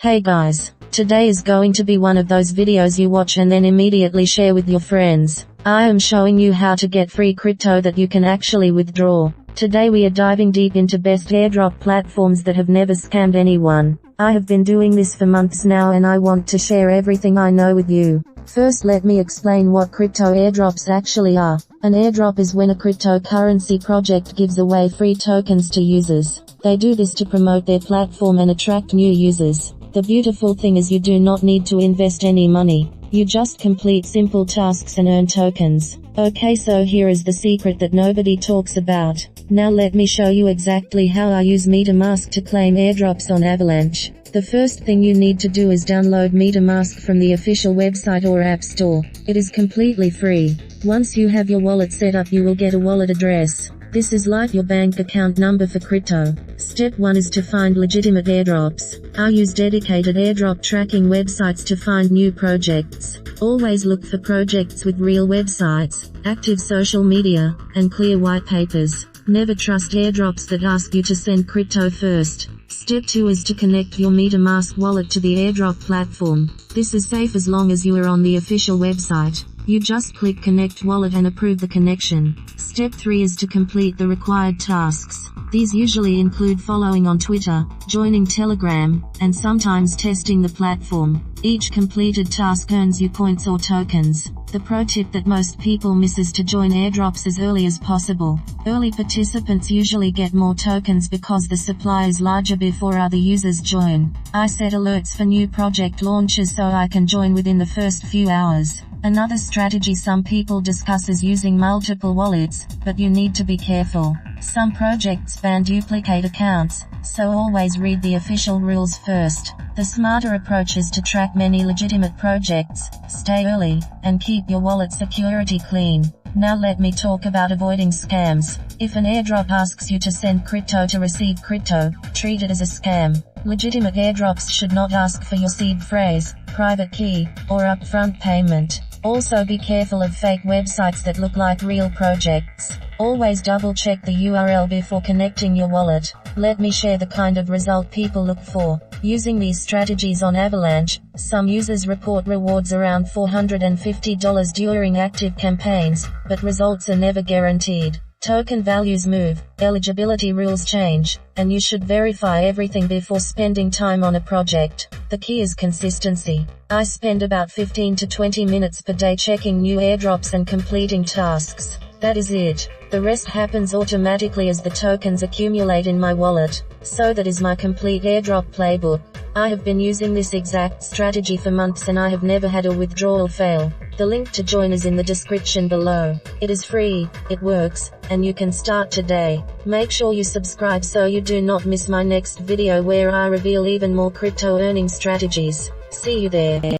Hey guys, today is going to be one of those videos you watch and then immediately share with your friends. I am showing you how to get free crypto that you can actually withdraw. Today we are diving deep into best airdrop platforms that have never scammed anyone. I have been doing this for months now and I want to share everything I know with you. First let me explain what crypto airdrops actually are. An airdrop is when a cryptocurrency project gives away free tokens to users. They do this to promote their platform and attract new users. The beautiful thing is you do not need to invest any money. You just complete simple tasks and earn tokens. Okay, so here is the secret that nobody talks about. Now let me show you exactly how I use MetaMask to claim airdrops on Avalanche. The first thing you need to do is download MetaMask from the official website or app store. It is completely free. Once you have your wallet set up, you will get a wallet address. This is like your bank account number for crypto. Step 1 is to find legitimate airdrops. I use dedicated airdrop tracking websites to find new projects. Always look for projects with real websites, active social media, and clear white papers. Never trust airdrops that ask you to send crypto first. Step 2 is to connect your MetaMask wallet to the airdrop platform. This is safe as long as you are on the official website. You just click Connect Wallet and approve the connection. Step 3 is to complete the required tasks. These usually include following on Twitter, joining Telegram, and sometimes testing the platform. Each completed task earns you points or tokens. The pro tip that most people miss is to join airdrops as early as possible. Early participants usually get more tokens because the supply is larger before other users join. I set alerts for new project launches so I can join within the first few hours. Another strategy some people discuss is using multiple wallets, but you need to be careful. Some projects ban duplicate accounts, so always read the official rules first. The smarter approach is to track many legitimate projects, stay early, and keep your wallet security clean. Now let me talk about avoiding scams. If an airdrop asks you to send crypto to receive crypto, treat it as a scam. Legitimate airdrops should not ask for your seed phrase, private key, or upfront payment. Also be careful of fake websites that look like real projects. Always double check the URL before connecting your wallet. Let me share the kind of result people look for. Using these strategies on Avalanche, some users report rewards around $450 during active campaigns, but results are never guaranteed. Token values move, eligibility rules change, and you should verify everything before spending time on a project. The key is consistency. I spend about 15 to 20 minutes per day checking new airdrops and completing tasks. That is it. The rest happens automatically as the tokens accumulate in my wallet. So that is my complete airdrop playbook. I have been using this exact strategy for months and I have never had a withdrawal fail. The link to join is in the description below. It is free, it works, and you can start today. Make sure you subscribe so you do not miss my next video where I reveal even more crypto earning strategies. See you there.